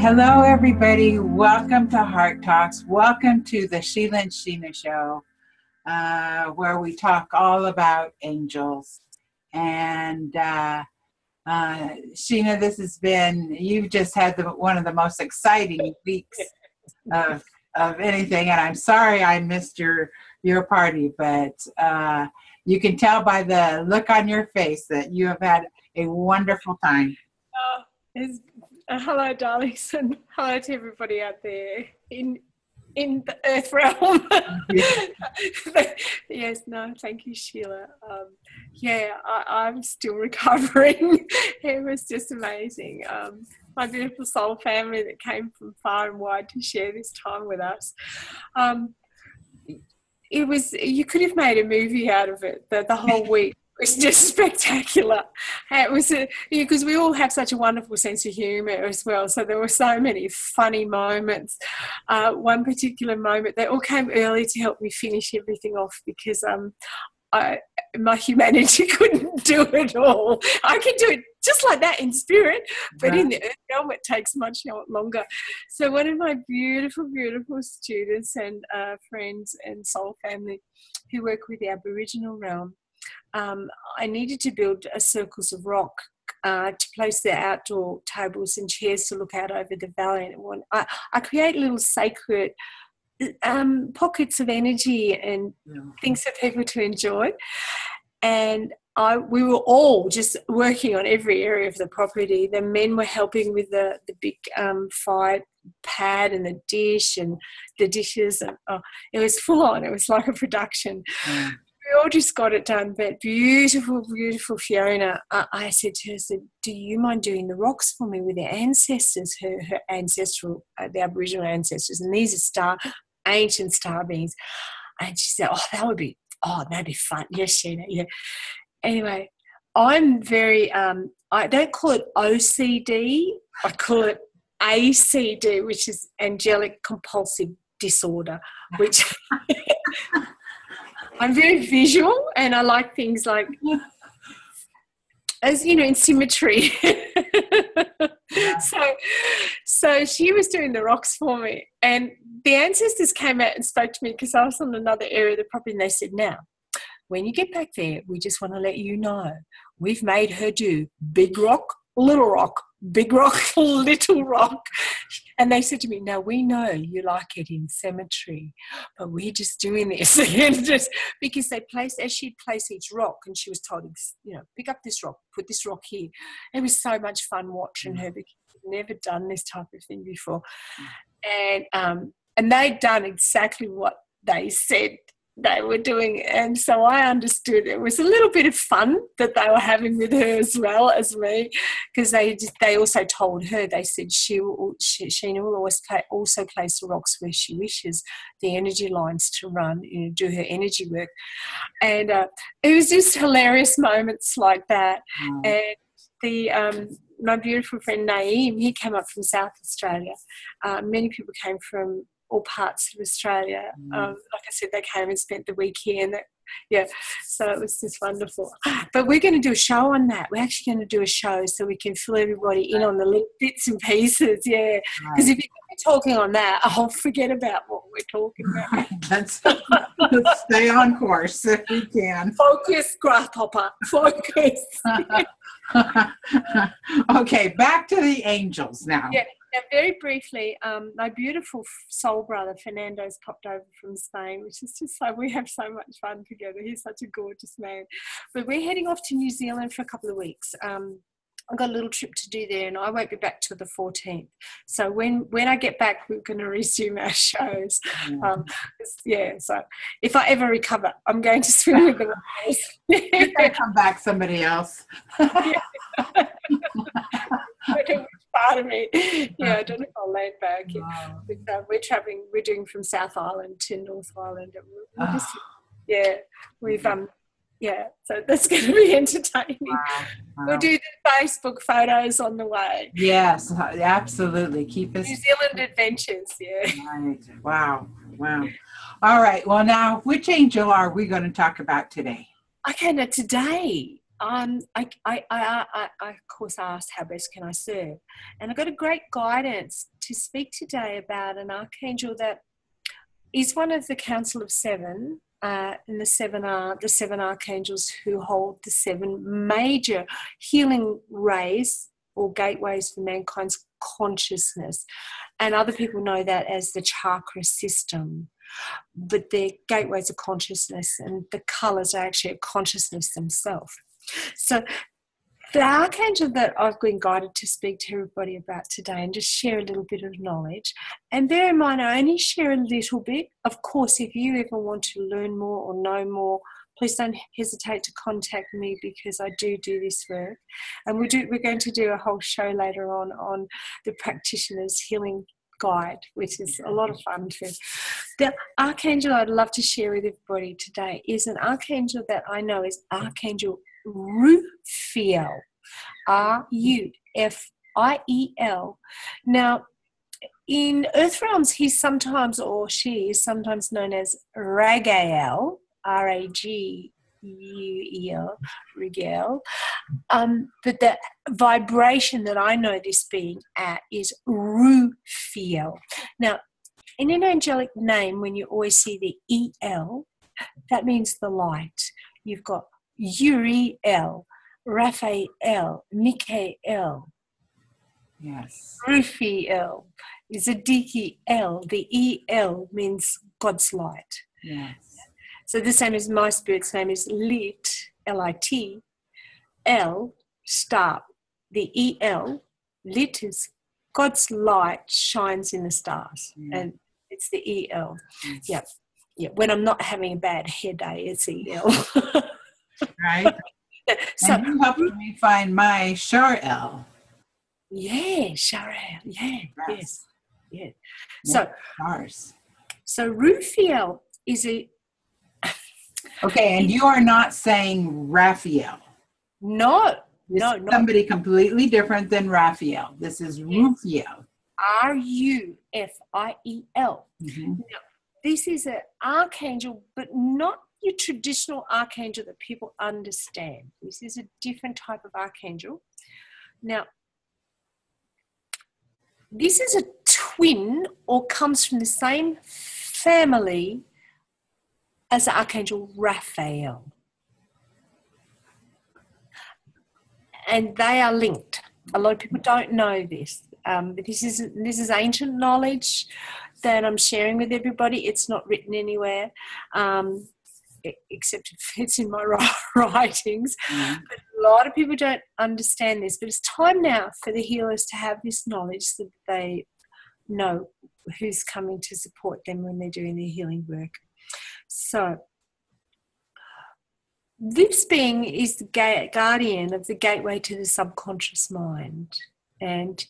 Hello, everybody. Welcome to Heart Talks. Welcome to the Sheila and Sheena show, where we talk all about angels. And Sheena, you've just had one of the most exciting weeks of anything. And I'm sorry I missed your party, but you can tell by the look on your face that you have had a wonderful time. Hello, darlings, and hello to everybody out there in the earth realm. Yes, no, thank you, Sheila. I'm still recovering. It was just amazing. My beautiful soul family that came from far and wide to share this time with us. You could have made a movie out of it, the whole week. It's just spectacular. It was because we all have such a wonderful sense of humour as well. So there were so many funny moments. One particular moment, they all came early to help me finish everything off because my humanity couldn't do it all. I can do it just like that in spirit, but in the earth realm it takes much longer. So one of my beautiful, beautiful students and friends and soul family who work with the Aboriginal realm, I needed to build circles of rock to place their outdoor tables and chairs to look out over the valley. And I create little sacred pockets of energy and things for people to enjoy. And we were all just working on every area of the property. The men were helping with the big fire pad and the dish and the dishes. And, it was full on. It was like a production. We all just got it done, but beautiful, beautiful Fiona, I said to her, do you mind doing the rocks for me with the ancestors, her ancestral, the Aboriginal ancestors, and these are ancient star beings. And she said, that'd be fun. Yes, Sheena, yeah. Anyway, I'm very, I don't call it OCD, I call it ACD, which is angelic compulsive disorder, which... I'm very visual and I like things like, as you know, in symmetry. So she was doing the rocks for me, and the ancestors came out and spoke to me because I was on another area of the property, and they said, now, when you get back there, we just want to let you know we've made her do big rock, little rock, big rock, little rock. And they said to me, now we know you like it in symmetry, but we're just doing this. Just because as she'd place each rock, and she was told, pick up this rock, put this rock here. It was so much fun watching her because she'd never done this type of thing before. And they'd done exactly what they said they were doing, and so I understood it was a little bit of fun that they were having with her as well as me, because they also told her, they said Sheena will always also place the rocks where she wishes the energy lines to run, do her energy work. And it was just hilarious moments like that. And my beautiful friend Naeem, he came up from South Australia. Many people came from all parts of Australia. Like I said, they came and spent the week here, and so it was just wonderful. But we're going to do a show on that. We're actually going to do a show so we can fill everybody in on the little bits and pieces, because if you're talking on that, I'll forget about what we're talking about. Let's stay on course if we can. Focus, grasshopper, focus. Okay, back to the angels now. Yeah. Now, very briefly, my beautiful soul brother Fernando's popped over from Spain, which is just so, we have so much fun together. He's such a gorgeous man. But we're heading off to New Zealand for a couple of weeks. I've got a little trip to do there, and I won't be back till the 14th. So when I get back, we're going to resume our shows. So if I ever recover, I'm going to swim with the whales. You're going to come back somebody else. Part of me. I don't know if I'll land back. We're traveling, we're doing from South Island to North Island. So that's going to be entertaining. Wow. We'll do the Facebook photos on the way. Yes, absolutely. Keep us... New Zealand adventures, Right. Wow. All right, well now, which angel are we going to talk about today? Okay, now today Of course asked how best can I serve, and I got a great guidance to speak today about an archangel that is one of the Council of Seven, and the seven are the seven archangels who hold the seven major healing rays or gateways for mankind's consciousness, and other people know that as the chakra system. But they're gateways of consciousness, and the colours are actually a consciousness themselves. So the archangel that I've been guided to speak to everybody about today and just share a little bit of knowledge, and bear in mind I only share a little bit. Of course, if you ever want to learn more or know more, please don't hesitate to contact me, because I do this work. And we're going to do a whole show later on the practitioner's healing guide, which is a lot of fun too. The archangel I'd love to share with everybody today is an archangel that I know is Archangel Rufiel, Rufiel. Now, in Earth realms, he's sometimes, or she is sometimes known as Ragael, Raguel, Rufiel. But the vibration that I know this being at is Rufiel. Now, in an angelic name, when you always see the EL, that means the light. You've got Uriel, Raphael, Michael. Yes. Rufiel is a DKL. The EL means God's light. Yes. So the same as my spirit's name is Lit, L-I-T, L, star. The EL, Lit, is God's light shines in the stars. Yeah. And it's the EL. Yes. Yeah. When I'm not having a bad hair day, it's EL. Right. So, and you helped me find my Shar-El. Yeah, Shar-El. Yeah. Yes. Yeah. So Rufiel is a. Okay, and you are not saying Raphael. No. Somebody completely different than Raphael. This is Rufiel. Rufiel. Mm-hmm. Now, this is an archangel, but not your traditional archangel that people understand. This is a different type of archangel. Now, this is a twin, or comes from the same family as Archangel Raphael. And they are linked. A lot of people don't know this. But this is ancient knowledge that I'm sharing with everybody. It's not written anywhere, except it's in my writings. Mm-hmm. But a lot of people don't understand this. But it's time now for the healers to have this knowledge so that they know who's coming to support them when they're doing their healing work. So this being is the guardian of the gateway to the subconscious mind. And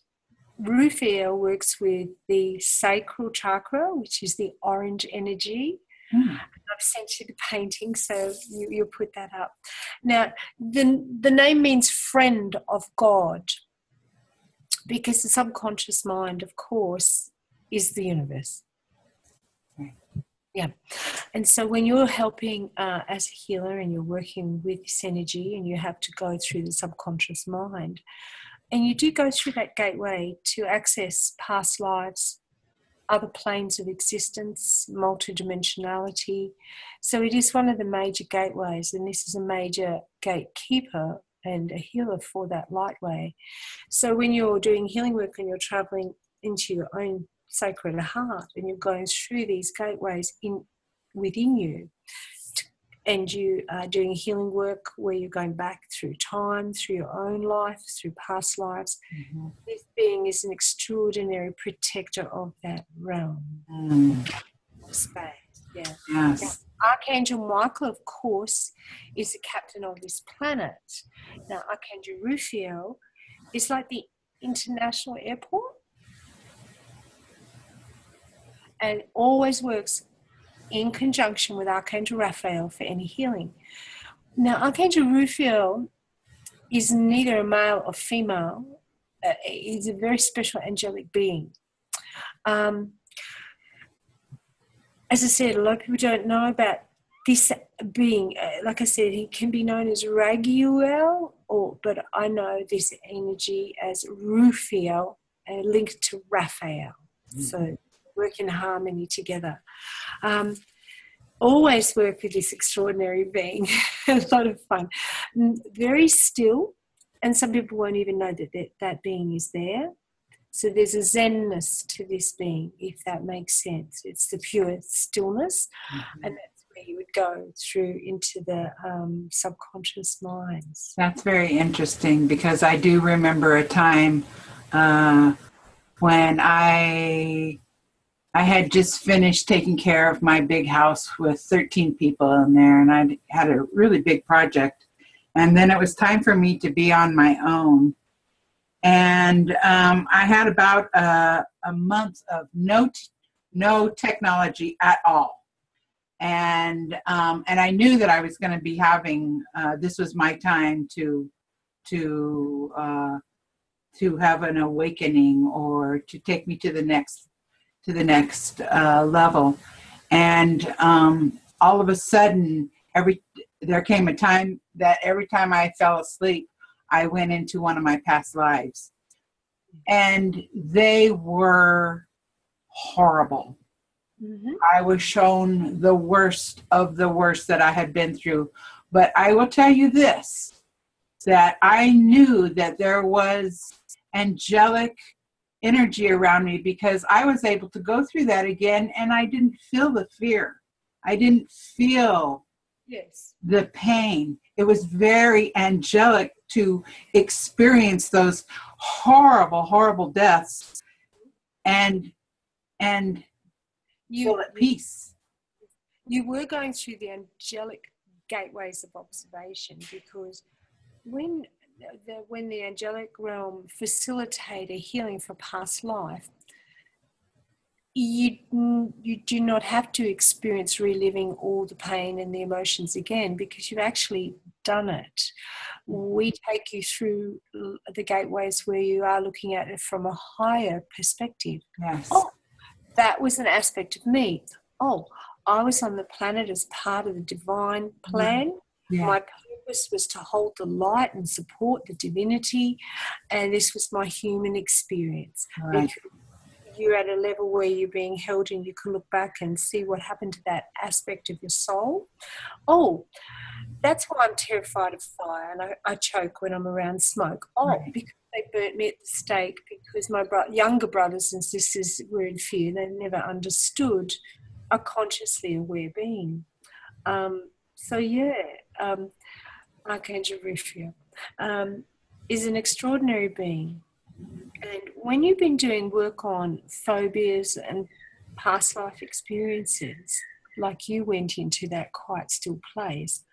Rufiel works with the sacral chakra, which is the orange energy. I've sent you the painting, so you'll put that up. Now, the name means friend of God, because the subconscious mind, of course, is the universe. Yeah. And so when you're helping as a healer and you're working with this energy and you have to go through the subconscious mind, and you do go through that gateway to access past lives, other planes of existence, multidimensionality. So it is one of the major gateways, and this is a major gatekeeper and a healer for that light way. So when you're doing healing work and you're traveling into your own sacred heart and you're going through these gateways within you, and you are doing healing work where you're going back through time, through your own life, through past lives. Mm-hmm. This being is an extraordinary protector of that realm. Space. Yeah. Yes. Now, Archangel Michael, of course, is the captain of this planet. Now, Archangel Rufiel is like the international airport and always works in conjunction with Archangel Raphael for any healing. Now, Archangel Rufiel is neither a male or female. He's a very special angelic being. As I said, a lot of people don't know about this being, like I said, he can be known as Raguel, but I know this energy as Rufiel, linked to Raphael. So work in harmony together. Always work with this extraordinary being. A lot of fun. Very still, and some people won't even know that being is there. So there's a zenness to this being, if that makes sense. It's the pure stillness, and that's where you would go through into the subconscious minds. That's very interesting, because I do remember a time when I had just finished taking care of my big house with 13 people in there, and I had a really big project. And then it was time for me to be on my own. And I had about a month of no technology at all. And I knew that I was going to be having, this was my time to have an awakening, or to take me to the next level. And all of a sudden, there came a time that every time I fell asleep, I went into one of my past lives, and they were horrible. I was shown the worst of the worst that I had been through. But I will tell you this, that I knew that there was angelic energy around me, because I was able to go through that again, and I didn't feel the fear. I didn't feel the pain. It was very angelic to experience those horrible, horrible deaths and feel at peace. You were going through the angelic gateways of observation, because when the angelic realm facilitate a healing for past life, you do not have to experience reliving all the pain and the emotions again, because you've actually done it. We take you through the gateways where you are looking at it from a higher perspective. Yes. Oh, that was an aspect of me. Oh, I was on the planet as part of the divine plan. Yeah. My purpose was to hold the light and support the divinity, and this was my human experience. Right. You're at a level where you're being held, and you can look back and see what happened to that aspect of your soul. Oh, that's why I'm terrified of fire, and I choke when I'm around smoke. Oh, right. Because they burnt me at the stake, because my younger brothers and sisters were in fear. They never understood a consciously aware being. Archangel Rufiel is an extraordinary being. And when you've been doing work on phobias and past life experiences, like you went into that quiet, still place,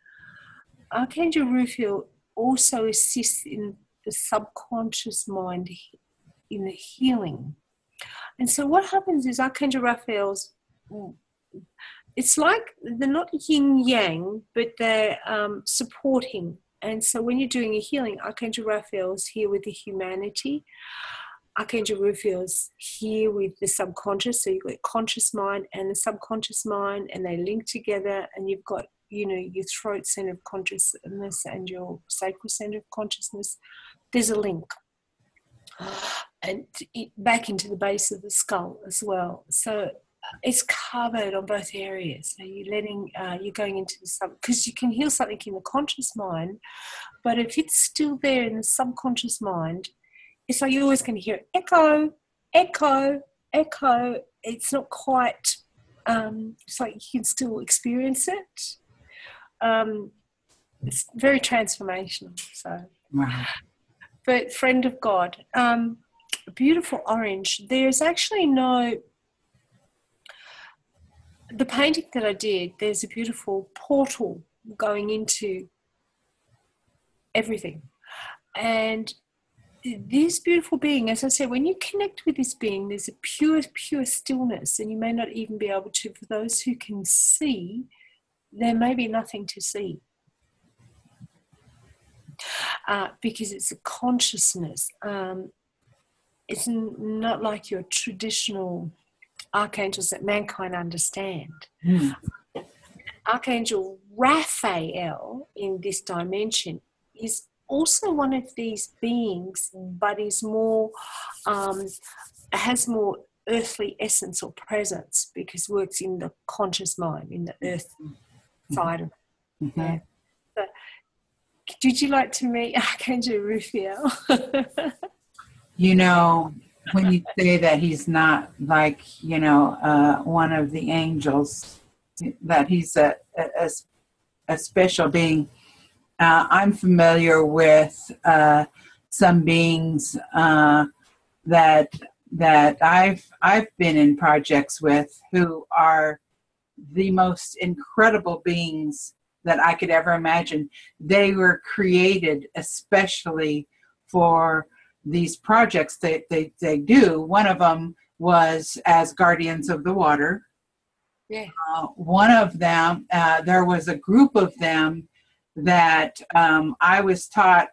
Archangel Rufiel also assists in the subconscious mind in the healing. And so what happens is Archangel Raphael's, it's like they're not yin-yang, but they're supporting. And so when you're doing a healing, Archangel Raphael is here with the humanity. Archangel Rufiel is here with the subconscious. So you've got conscious mind and the subconscious mind, and they link together, and you've got, your throat center of consciousness and your sacral center of consciousness. There's a link. And back into the base of the skull as well. So it's covered on both areas. So you're going into the because you can heal something in the conscious mind, but if it's still there in the subconscious mind, it's like you're always going to hear echo, echo, echo. It's not quite, it's like you can still experience it. It's very transformational. So, wow. But friend of God, beautiful orange. There's actually the painting that I did, there's a beautiful portal going into everything. And this beautiful being, as I said, when you connect with this being, there's a pure, pure stillness, and you may not even be able to, for those who can see, there may be nothing to see. Because it's a consciousness. It's not like your traditional archangels that mankind understand. Archangel Raphael in this dimension is also one of these beings, but is more, has more earthly essence or presence, because works in the conscious mind, in the earth side of it. Mm-hmm. Yeah. So, did you like to meet Archangel Rufiel? You know, when you say that he's not like, one of the angels, that he's a special being, I'm familiar with some beings that I've been in projects with, who are the most incredible beings that I could ever imagine. They were created especially for these projects that they do. One of them was as guardians of the water. Yeah. One of them, there was a group of them that I was taught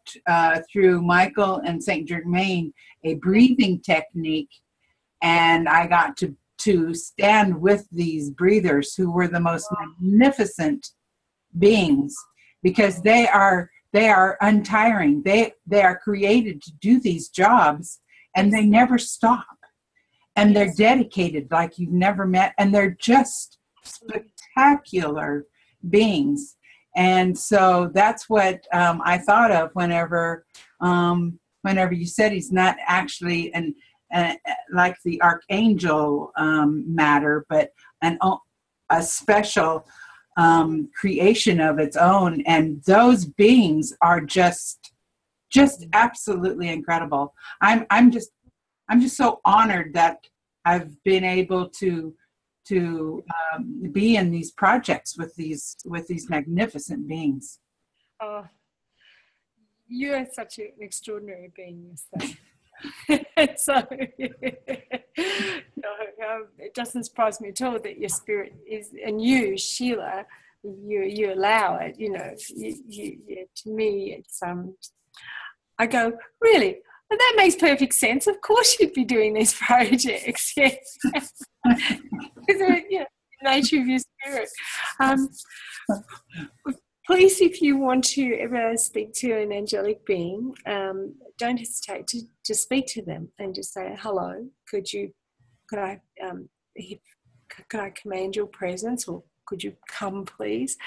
through Michael and St. Germain a breathing technique, and I got to stand with these breathers, who were the most magnificent beings, because they are untiring. They are created to do these jobs, and they never stop. And they're dedicated like you've never met, and they're just spectacular beings. And so that's what I thought of whenever you said he's not actually like the archangel matter, but a special creation of its own. And those beings are just absolutely incredible. I'm just so honored that I've been able to be in these projects with these magnificent beings. Oh, you are such an extraordinary being yourself. So it doesn't surprise me at all that your spirit is, and you, Sheila, you allow it. To me, it's I go, really? Well, that makes perfect sense. Of course you'd be doing these projects. Yes. The nature of your spirit. Please, if you want to ever speak to an angelic being, don't hesitate to speak to them and just say, hello, could I command your presence, or could you come, please?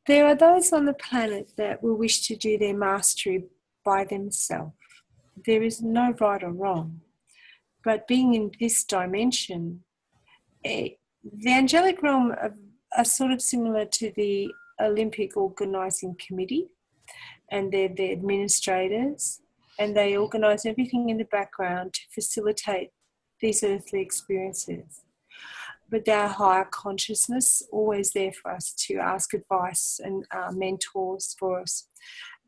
There are those on the planet that will wish to do their mastery by themselves. There is no right or wrong. But being in this dimension, the angelic realm are sort of similar to the Olympic Organising Committee, and they're the administrators, and they organise everything in the background to facilitate these earthly experiences. But our higher consciousness, always there for us to ask advice, and mentors for us.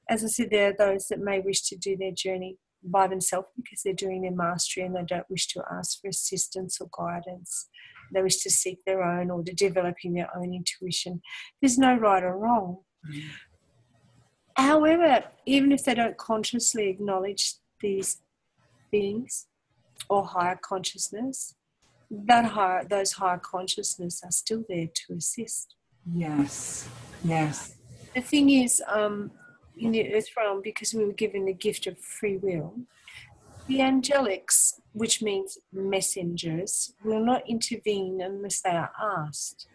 As I said, there are those that may wish to do their journey by themselves because they're doing their mastery and they don't wish to ask for assistance or guidance. They wish to seek their own, or to developing their own intuition. There's no right or wrong. Mm. However, even if they don't consciously acknowledge these beings or higher consciousness, those higher consciousness are still there to assist. Yes. The thing is, in the earth realm, because we were given the gift of free will, the angelics, which means messengers, will not intervene unless they are asked.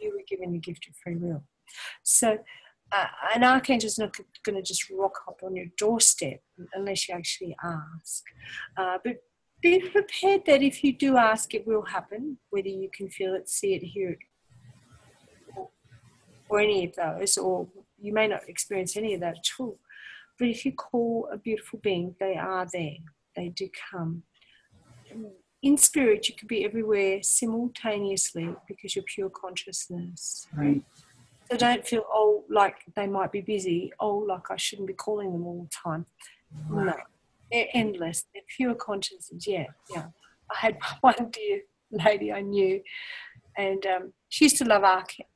You were given the gift of free will. So an archangel is not going to just rock up on your doorstep unless you actually ask. But be prepared that if you do ask, it will happen, whether you can feel it, see it, hear it, or any of those, or you may not experience any of that at all. But if you call a beautiful being, they are there. They do come. In spirit, you can be everywhere simultaneously because you're pure consciousness. Right. So don't feel, like they might be busy. Like I shouldn't be calling them all the time. Right. No. They're endless. They're pure consciousness. Yeah. I had one dear lady I knew And she used to love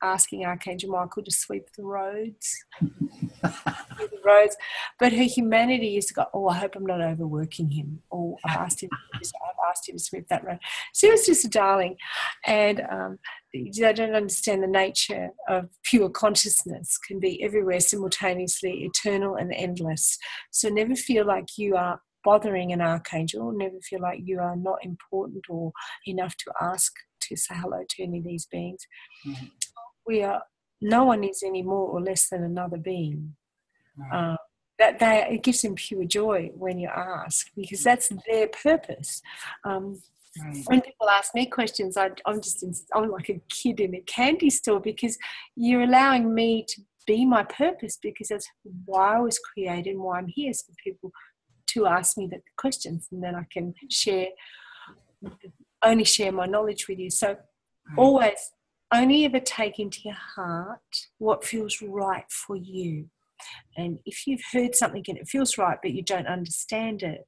asking Archangel Michael to sweep the roads. The roads. But her humanity used to go, oh, I hope I'm not overworking him. Or I've asked him to sweep that road. She was just a darling. And they don't understand the nature of pure consciousness can be everywhere simultaneously, eternal and endless. So never feel like you are bothering an archangel. Never feel like you are not important or enough to ask to say hello to any of these beings. Mm-hmm. No one is any more or less than another being. Right. It gives them pure joy when you ask, because that's their purpose. Right. When people ask me questions, I'm like a kid in a candy store, because you're allowing me to be my purpose, because that's why I was created and why I'm here, so for people to ask me the questions, and then I can only share my knowledge with you. So always only ever take into your heart what feels right for you. And if you've heard something and it feels right but you don't understand it,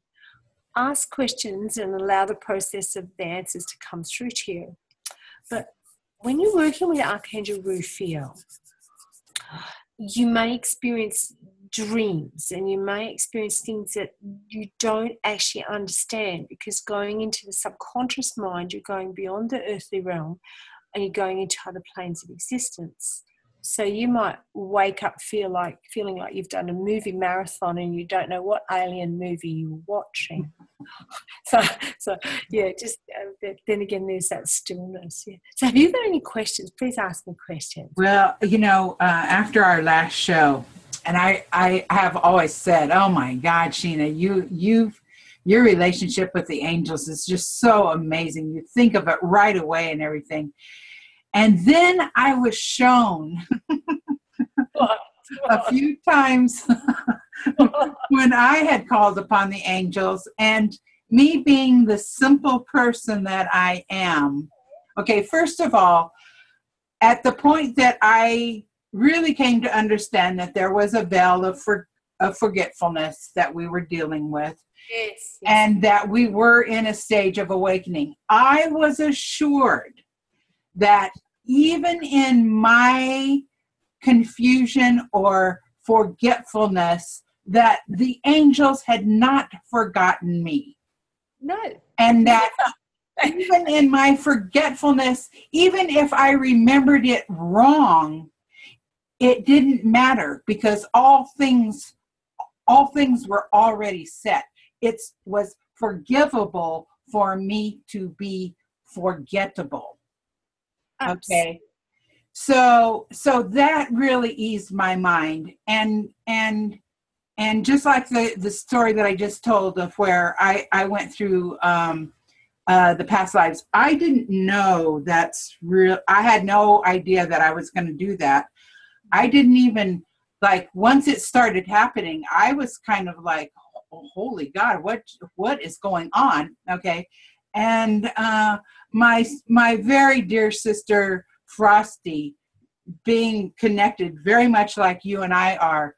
ask questions and allow the process of the answers to come through to you. But when you're working with Archangel Rufiel, you may experience dreams, and you may experience things that you don't actually understand, because going into the subconscious mind, you're going beyond the earthly realm and you're going into other planes of existence. So you might wake up feeling like you've done a movie marathon and you don't know what alien movie you're watching. So yeah, just then again, there's that stillness. Yeah. So have you got any questions? Please ask me questions. Well, after our last show, and I have always said, oh my God, Sheena, your relationship with the angels is just so amazing. You think of it right away and everything. And then I was shown a few times when I had called upon the angels, and me being the simple person that I am. Okay, first of all, at the point that I really came to understand that there was a veil of forgetfulness that we were dealing with, yes. And that we were in a stage of awakening, I was assured that even in my confusion or forgetfulness, that the angels had not forgotten me. No. And that even in my forgetfulness, even if I remembered it wrong, it didn't matter, because all things were already set. It was forgivable for me to be forgettable. Okay. So that really eased my mind. And just like the story that I just told of where I went through the past lives, I didn't know that's real. I had no idea that I was going to do that. I didn't even, once it started happening, I was kind of like, oh, holy God, what is going on? Okay. And my very dear sister, Frosty, being connected very much like you and I are,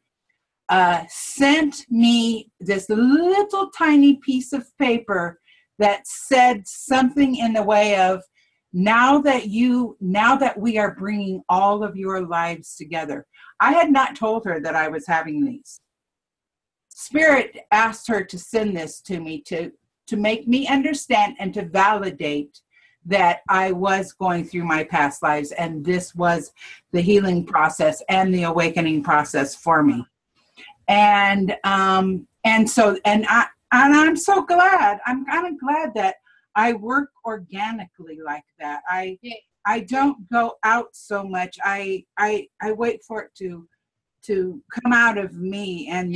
sent me this little tiny piece of paper that said something in the way of, now that we are bringing all of your lives together. I had not told her that I was having these. Spirit asked her to send this to me to make me understand and to validate that I was going through my past lives, and this was the healing process and the awakening process for me. And I'm so glad. I'm kind of glad that I work organically like that. I don't go out so much. I wait for it to come out of me, and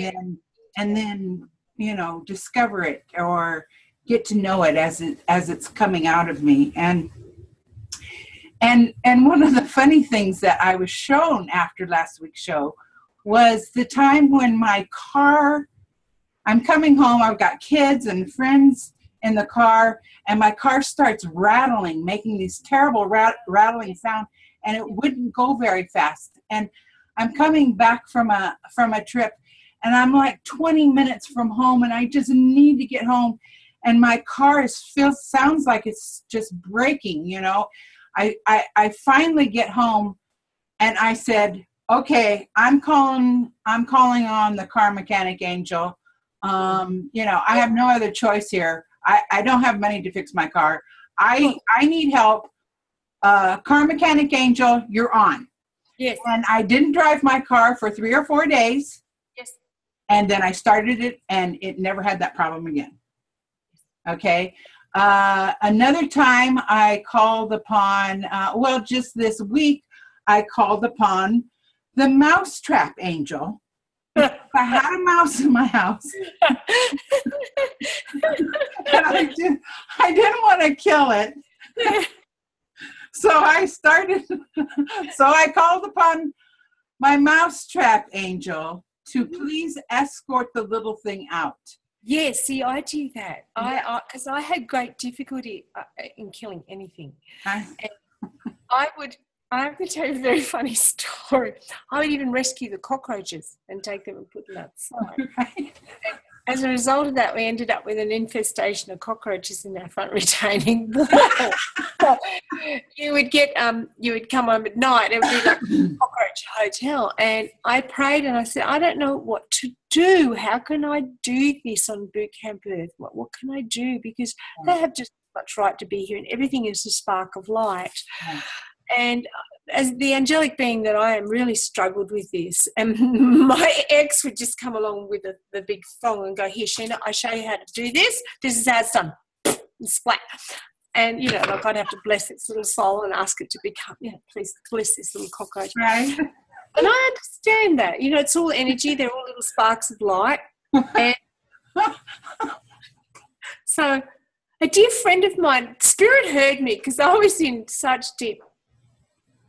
then discover it or get to know it as it's coming out of me. And one of the funny things that I was shown after last week's show was the time when I'm coming home, I've got kids and friends in the car, and my car starts rattling, making these terrible rattling sound, and it wouldn't go very fast. And I'm coming back from a trip, and I'm like 20 minutes from home, and I just need to get home. And my car sounds like it's just breaking, I finally get home and I said, okay, I'm calling on the car mechanic angel. I have no other choice here. I don't have money to fix my car. I need help. Car mechanic angel, you're on. Yes. And I didn't drive my car for 3 or 4 days. Yes. And then I started it, and it never had that problem again. Okay. Another time I called upon, just this week, I called upon the mousetrap angel. I had a mouse in my house. And I didn't want to kill it. So I called upon my mousetrap angel to please escort the little thing out. Yes, see, I do that. Because I had great difficulty in killing anything. And I have to tell you a very funny story. I would even rescue the cockroaches and take them and put them outside. Right. As a result of that, we ended up with an infestation of cockroaches in our front retaining wall. So you would come home at night, it would be like a cockroach hotel. And I prayed and I said, I don't know what to do. How can I do this on Boot Camp Earth? What can I do? Because they have just as much right to be here and everything is a spark of light. Yeah. And as the angelic being that I am, really struggled with this. And my ex would just come along with the big thong and go, here, Sheena, I show you how to do this. This is how it's done. And splat. And, I'd have to bless its little soul and ask it to become, please bless this little cockroach. Right. And I understand that. It's all energy. They're all little sparks of light. And so a dear friend of mine, Spirit heard me because I was in such deep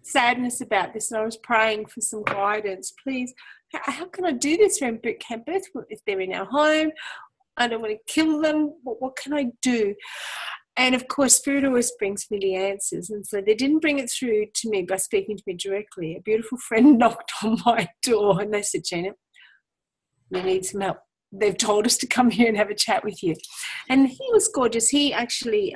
sadness about this, and I was praying for some guidance. Please, how can I do this around Boot Camp Earth if they're in our home? I don't want to kill them. What can I do? And of course, Spirit always brings me the answers, and so they didn't bring it through to me by speaking to me directly. A beautiful friend knocked on my door and they said, Sheena, you need some help. They've told us to come here and have a chat with you. And he was gorgeous. He actually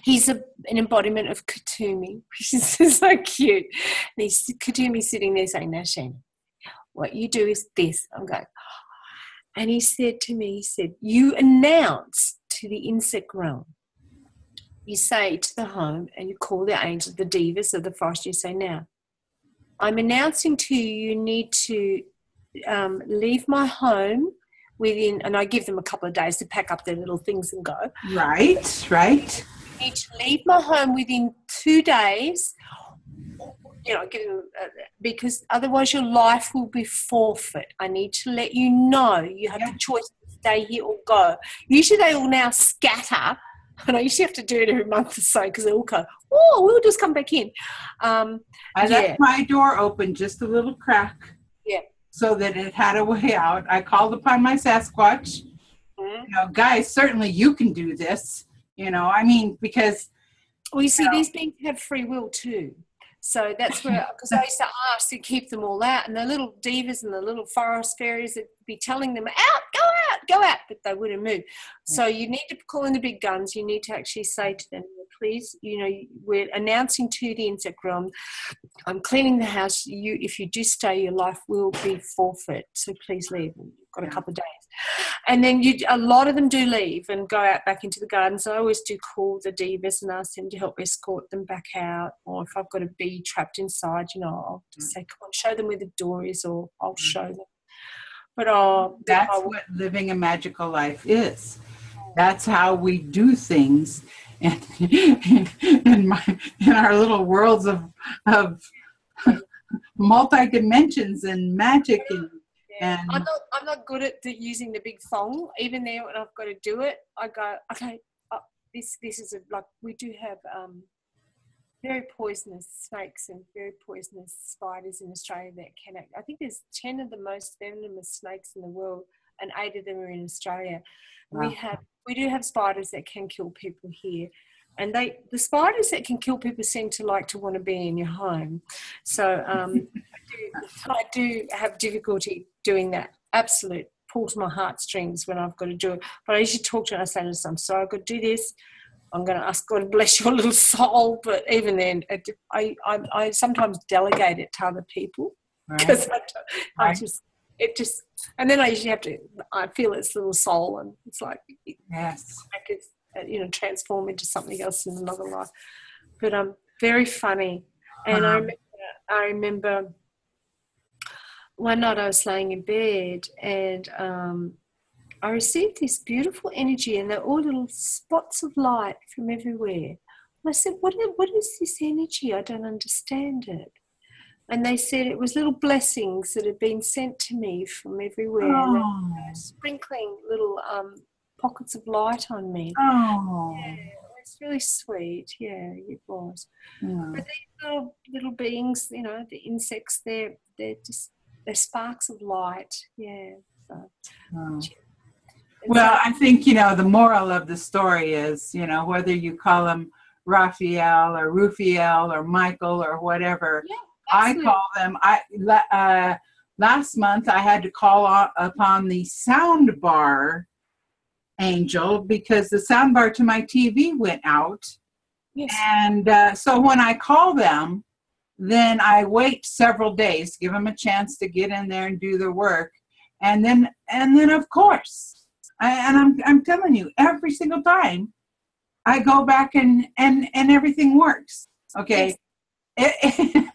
he's an embodiment of Katumi, which is so cute. And he's Katumi sitting there saying, now, Sheena, what you do is this. I'm going, and he said to me, you announce to the insect realm. You say to the home and you call the angels, the divas of the forest, you say, now, I'm announcing to you, you need to leave my home within, and I give them a couple of days to pack up their little things and go. Right. You need to leave my home within 2 days, give them, because otherwise your life will be forfeit. I need to let you know you have the choice to stay here or go. Usually they all now scatter, and I usually have to do it every month or so because they all go, oh, we'll just come back in. I left my door open just a little crack. Yeah. So that it had a way out. I called upon my Sasquatch. Mm-hmm. Guys, certainly you can do this. Because... Well, you see, these beings have free will too. So that's where, because I used to ask to keep them all out, and the little divas and the little forest fairies would be telling them, go out, but they wouldn't move. So you need to call in the big guns. You need to actually say to them, please, we're announcing to the insect realm, I'm cleaning the house. If you do stay, your life will be forfeit. So please leave. You've got a couple of days. And then a lot of them do leave and go out back into the gardens. I always do call the divas and ask them to help escort them back out. Or if I've got a bee trapped inside, I'll just say, come on, show them where the door is, or I'll show them. But that's what living a magical life is. That's how we do things. And in our little worlds of multi-dimensions and magic and I'm not good at using the big thong. Even there, when I've got to do it, I go, okay, this is we do have very poisonous snakes and very poisonous spiders in Australia that can act. I think there's 10 of the most venomous snakes in the world, and 8 of them are in Australia. Wow. We do have spiders that can kill people here. And the spiders that can kill people seem to want to be in your home. So I do have difficulty doing that. Absolute pulls my heartstrings when I've got to do it. But I usually talk to them and I say, listen, I'm sorry, I've got to do this. I'm going to ask God to bless your little soul. But even then, I sometimes delegate it to other people because and then I usually have to, I feel its little soul, and it's like, yes, I could, transform into something else in another life. But very funny. And I remember one night I was laying in bed, and I received this beautiful energy, and they're all little spots of light from everywhere. And I said, what is this energy? I don't understand it. And they said it was little blessings that had been sent to me from everywhere. And they were sprinkling little pockets of light on me. Oh. Yeah, it was really sweet. Yeah, it was. Yeah. But these little beings, the insects, they're sparks of light. Yeah. So, well, I think, the moral of the story is, whether you call them Rufiel or Rufiel or Michael or whatever, I call them, last month I had to call upon the sound bar angel because the sound bar to my TV went out. Yes. And so when I call them, then I wait several days, give them a chance to get in there and do their work. And then of course, I'm telling you, every single time I go back and everything works. Okay. Yes.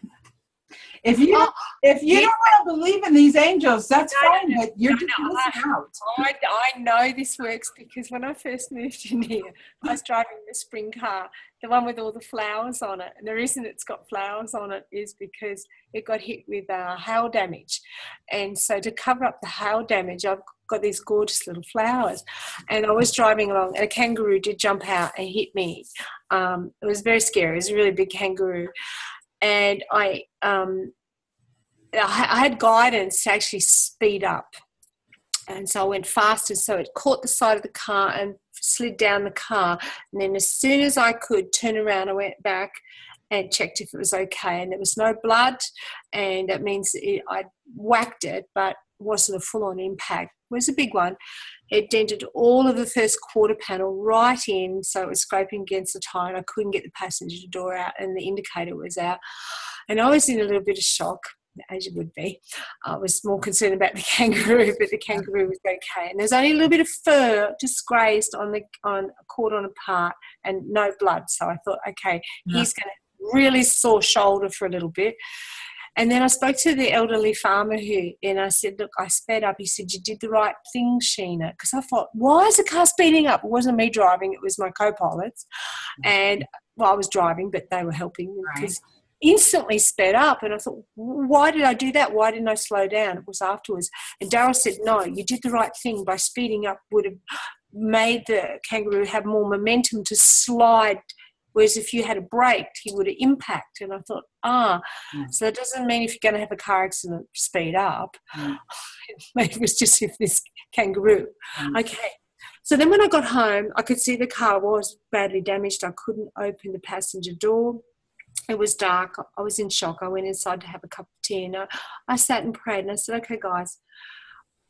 If you don't want to believe in these angels, that's fine, but you're just missing out. I know this works because when I first moved in here, I was driving the spring car, the one with all the flowers on it. And the reason it's got flowers on it is because it got hit with hail damage. And so to cover up the hail damage, I've got these gorgeous little flowers. And I was driving along, and a kangaroo did jump out and hit me. It was very scary. It was a really big kangaroo. And I had guidance to actually speed up. And so I went faster. So it caught the side of the car and slid down the car. And then as soon as I could turn around, I went back and checked if it was okay. And there was no blood. And that means I whacked it, but it wasn't a full-on impact. It was a big one. It dented all of the first quarter panel right in, so it was scraping against the tyre, and I couldn't get the passenger door out, and the indicator was out. And I was in a little bit of shock, as you would be. I was more concerned about the kangaroo, but the kangaroo was okay. And there's only a little bit of fur just grazed caught on a part, and no blood. So I thought, okay, he's going to really sore shoulder for a little bit. And then I spoke to the elderly farmer and I said, look, I sped up. He said, you did the right thing, Sheena. Because I thought, why is the car speeding up? It wasn't me driving. It was my co-pilots. And, I was driving, but they were helping because instantly sped up. And I thought, why did I do that? Why didn't I slow down? It was afterwards. And Darryl said, no, you did the right thing. By speeding up would have made the kangaroo have more momentum to slide. Whereas if you had a brake, he would have impacted. And I thought, so that doesn't mean if you're going to have a car accident, speed up. It was just if this kangaroo. Okay. So then when I got home, I could see the car was badly damaged. I couldn't open the passenger door. It was dark. I was in shock. I went inside to have a cup of tea. And I sat and prayed. And I said, okay, guys,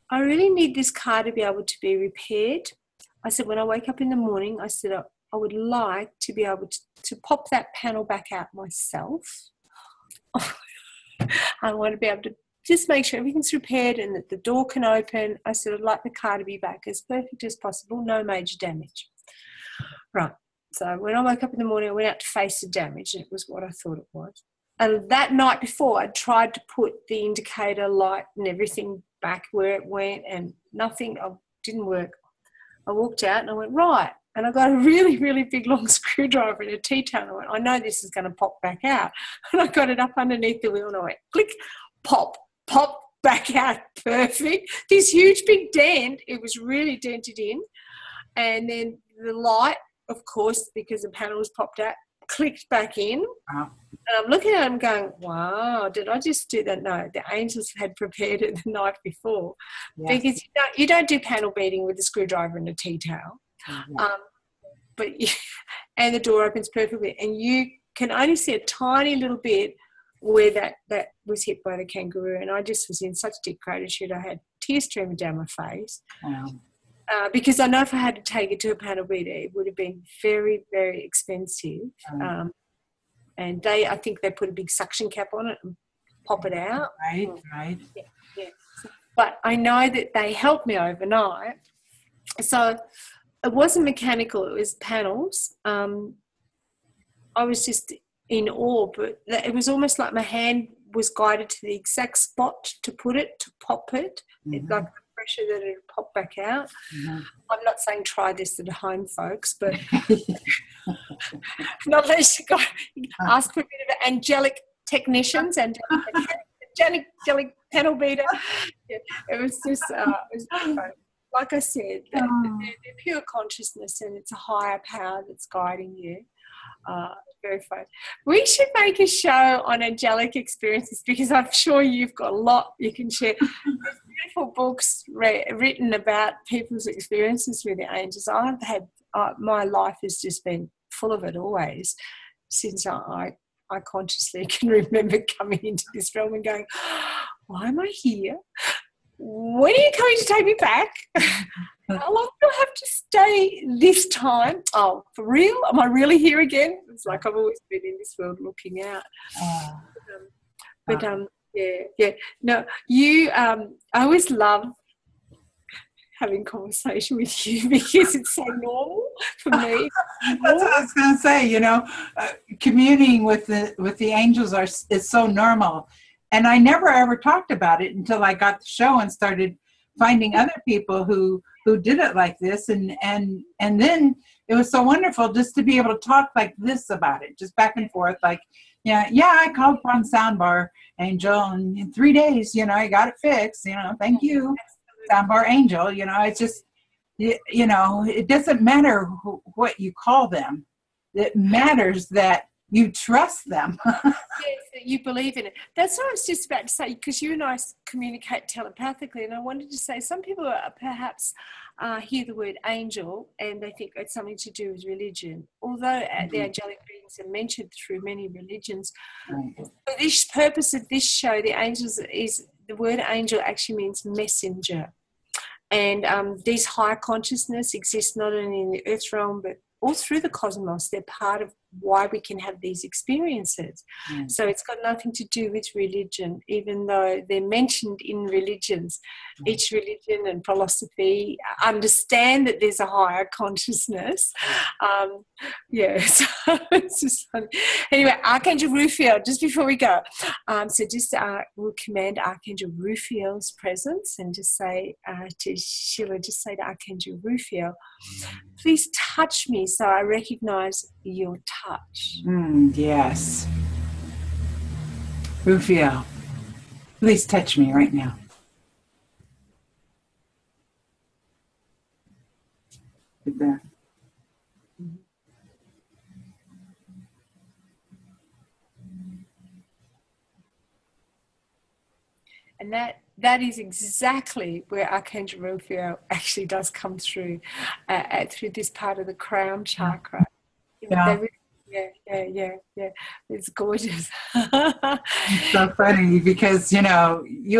I really need this car to be able to be repaired. I said, when I wake up in the morning, I said, I would like to be able to pop that panel back out myself. I want to be able to just make sure everything's repaired and that the door can open. I said, I'd like the car to be back as perfect as possible, no major damage. Right. So when I woke up in the morning, I went out to face the damage, and it was what I thought it was. And that night before, I tried to put the indicator light and everything back where it went, and nothing didn't work. I walked out and I went, right. And I got a really, really big long screwdriver and a T-tail. And I went, I know this is going to pop back out. And I got it up underneath the wheel and I went, click, pop, pop, back out. Perfect. This huge big dent, it was really dented in. And then the light, of course, because the panel was popped out, clicked back in. Wow. And I'm looking at him going, wow, did I just do that? No, the angels had prepared it the night before. Yes. Because you don't do panel beating with a screwdriver and a T-tail. Mm-hmm. And the door opens perfectly, and you can only see a tiny little bit where that was hit by the kangaroo. And I just was in such deep gratitude. I had tears streaming down my face. Wow. because I know if I had to take it to a panel beater, it would have been very, very expensive. And I think they put a big suction cap on it and pop it out. Right. Yeah. But I know that they helped me overnight. So it wasn't mechanical, it was panels. I was just in awe, but it was almost like my hand was guided to the exact spot to put it, to pop it, like the pressure that it would pop back out. I'm not saying try this at home, folks, but not unless you got ask for a bit of angelic technicians and angelic panel beater. Yeah, it was just, it was fun. Like I said, they're pure consciousness, and it's a higher power that's guiding you. Very fun. We should make a show on angelic experiences, because I'm sure you've got a lot you can share. There's beautiful books written about people's experiences with the angels. I've had my life has just been full of it always, since I consciously can remember coming into this realm and going, why am I here? When are you coming to take me back? How long do I have to stay this time? Oh, for real? Am I really here again? It's like I've always been in this world looking out. Yeah. No, you, I always love having conversation with you, because it's so normal for me. That's what I was going to say. Communing with the angels is so normal. And I never ever talked about it until I got the show and started finding other people who did it like this, and then it was so wonderful just to be able to talk like this about it, just back and forth, like, I called upon Soundbar Angel, and in 3 days, I got it fixed, thank you, Soundbar Angel. It's just, it doesn't matter what you call them. It matters that you trust them. Yes, that you believe in it. That's what I was just about to say, because you and I communicate telepathically, and I wanted to say some people perhaps hear the word angel and they think it's something to do with religion, although the angelic beings are mentioned through many religions. For this purpose of this show, the word angel actually means messenger. And these higher consciousness exist not only in the earth realm, but all through the cosmos. They're part of why we can have these experiences. So it's got nothing to do with religion, even though they're mentioned in religions. Each religion and philosophy understand that there's a higher consciousness. So it's just funny. Anyway, Archangel Rufiel, just before we go, we'll command Archangel Rufiel's presence, and just say to Sheila, just say to Archangel Rufiel, please touch me so I recognize your touch. Yes. Rufiel, please touch me right now. Right there. And that is exactly where Archangel Rufiel actually does come through, through this part of the crown chakra. Yeah. It's gorgeous. It's so funny because, you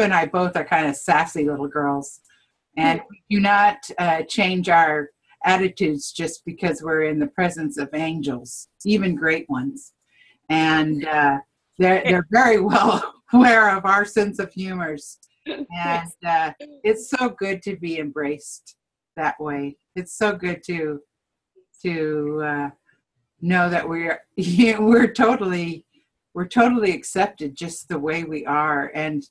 and I both are kind of sassy little girls, and we do not change our attitudes just because we're in the presence of angels, even great ones. And they're very well aware of our sense of humors. And it's so good to be embraced that way. It's so good to know that we're totally accepted just the way we are. And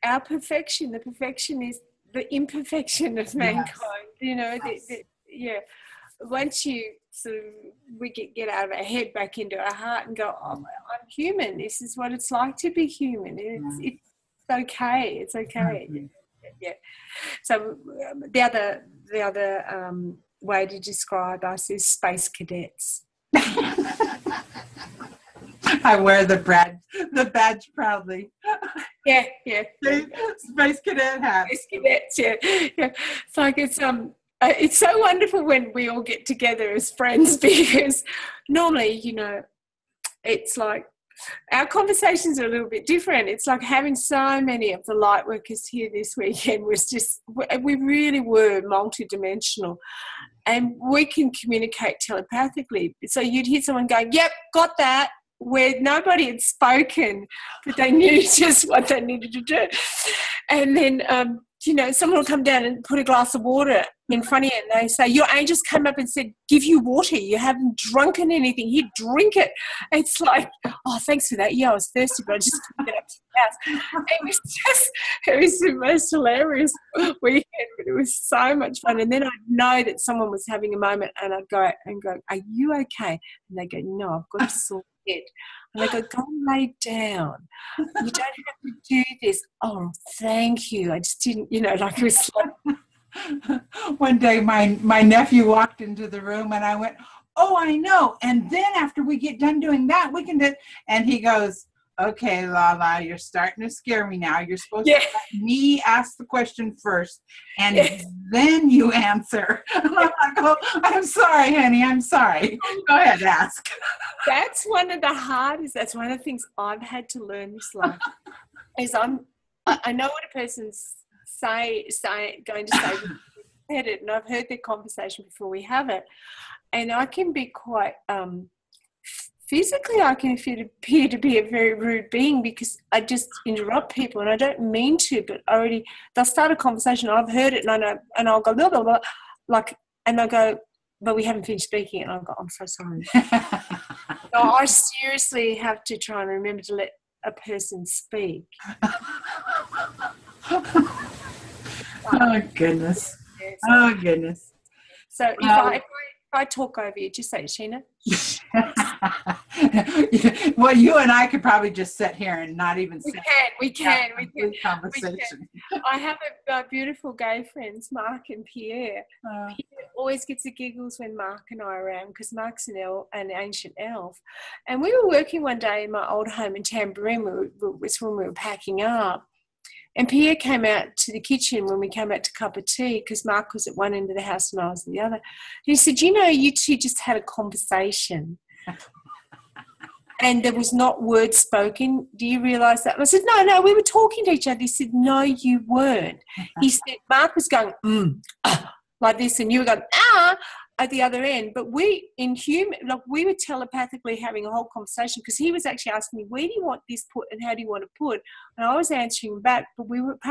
our perfection, the perfection is the imperfection of mankind. Yes. Once you we get out of our head back into our heart and go, I'm human. This is what it's like to be human. It's okay. It's okay. Yeah. So the other way to describe us is space cadets. I wear the badge proudly. Yeah. Space cadet hat. Space cadets. Yeah. It's like it's so wonderful when we all get together as friends, because normally, it's like our conversations are a little bit different. It's like having so many of the light workers here this weekend was just, we really were multidimensional, and we can communicate telepathically. So you'd hear someone going, yep, got that, where nobody had spoken, but they knew just what they needed to do. And then, someone will come down and put a glass of water in front of you, and they say, your angels came up and said, give you water. You haven't drunken anything. Here, drink it. It's like, oh, thanks for that. Yeah, I was thirsty, but I just couldn't get up to the house. It was the most hilarious weekend, but it was so much fun. And then I'd know that someone was having a moment, and I'd go, are you okay? And they go, no, I've got a sore head. And I go lay down. You don't have to do this. Oh, thank you. I just didn't, like it was like. One day my nephew walked into the room and I went, oh, I know. And then after we get done doing that, we can do, and he goes, okay, Lala, you're starting to scare me now. You're supposed to let me ask the question first, and then you answer. I'm like, oh, I'm sorry, honey. I'm sorry. Go ahead, ask. That's one of the hardest. That's one of the things I've had to learn this life. Is I know what a person's going to say. Said it, and I've heard their conversation before we have it, and I can be quite. Physically, I can appear to be a very rude being because I just interrupt people, and I don't mean to, but they'll start a conversation, I've heard it, and I know, and I'll go, blah, blah, blah, and they'll go, but we haven't finished speaking, and I'll go, I'm so sorry. So I seriously have to try and remember to let a person speak. Oh, goodness. Oh, goodness. So if I talk over you, just say, Sheena. Well, you and I could probably just sit here and not even we can conversation. I have a beautiful gay friends, Mark and Pierre. Pierre always gets the giggles when Mark and I are around because Mark's an ancient elf. And we were working one day in my old home in Tambourine. It's when we were packing up. And Pierre came out to the kitchen when we came out to cup of tea because Mark was at one end of the house and I was at the other. And he said, you two just had a conversation and there was not words spoken. Do you realise that? And I said, no, we were talking to each other. He said, no, you weren't. He said, Mark was going, like this, and you were going, at the other end. But we were telepathically having a whole conversation because he was actually asking me, where do you want this put and how do you want to put? And I was answering back, but we weren't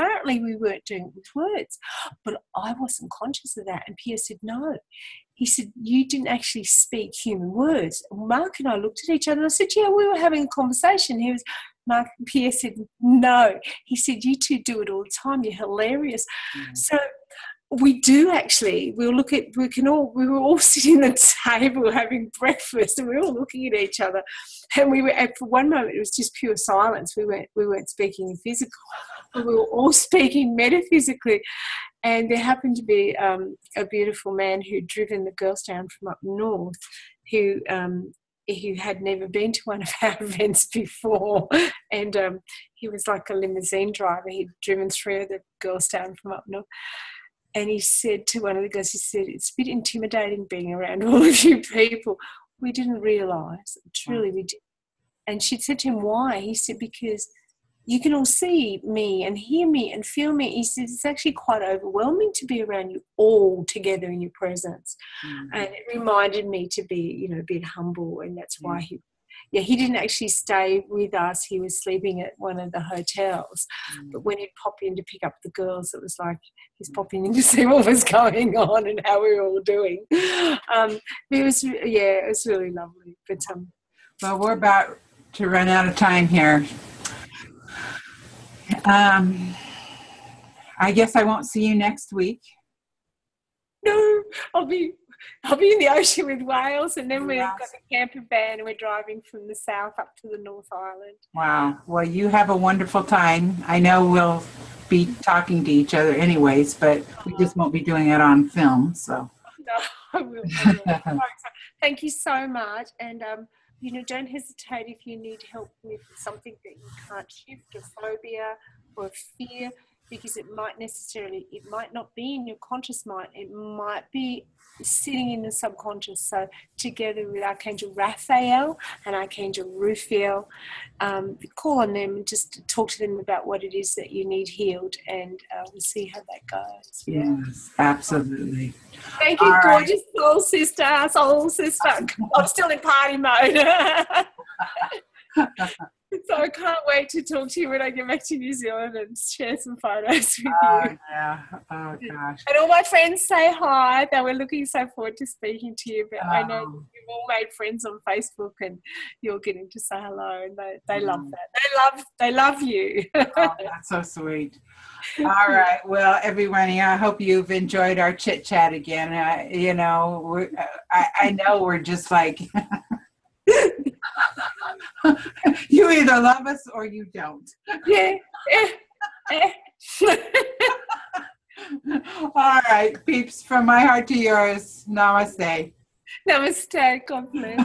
doing it with words. But I wasn't conscious of that. And Pierre said, no. He said, you didn't actually speak human words. And Mark and I looked at each other and I said, yeah, we were having a conversation. Pierre said, no. He said, you two do it all the time. You're hilarious. Mm. So we do actually. We were all sitting at the table having breakfast, and we were all looking at each other. And for one moment, it was just pure silence. We weren't speaking physical. We were all speaking metaphysically. And there happened to be a beautiful man who'd driven the girls down from up north, who had never been to one of our events before, and he was like a limousine driver. He'd driven 3 of the girls down from up north. And he said to one of the girls, he said, it's a bit intimidating being around all of you people. We didn't realise, truly we didn't. And she said to him, why? He said, because you can all see me and hear me and feel me. He said, it's actually quite overwhelming to be around you all together in your presence. Mm-hmm. And it reminded me to be, a bit humble, and that's why he didn't actually stay with us. He was sleeping at one of the hotels. Mm. But when he'd pop in to pick up the girls, it was like he's popping in to see what was going on and how we were all doing. It was really lovely. But well, we're about to run out of time here. I guess I won't see you next week. No, I'll be in the ocean with whales, and then we've got the camper van and we're driving from the south up to the North Island. Wow. Well, you have a wonderful time. I know we'll be talking to each other anyways, but we just won't be doing it on film. So. No, I will. Thank you so much. And, don't hesitate if you need help with something that you can't shift, a phobia or a fear. because it might not be in your conscious mind. It might be sitting in the subconscious. So together with Archangel Raphael and Archangel Rufiel, call on them and just talk to them about what it is that you need healed, and we'll see how that goes. Yeah. Yes, absolutely. Thank you, gorgeous soul sister. I'm still in party mode. So I can't wait to talk to you when I get back to New Zealand and share some photos with you. Yeah. Oh, gosh. And all my friends say hi. They were looking so forward to speaking to you. But I know you've all made friends on Facebook and you're getting to say hello. And they love that. They love you. Oh, that's so sweet. All right. Well, everybody, I hope you've enjoyed our chit chat again. I know we're just like... You either love us or you don't. Yeah. All right, peeps, from my heart to yours. Namaste. Namaste. God bless.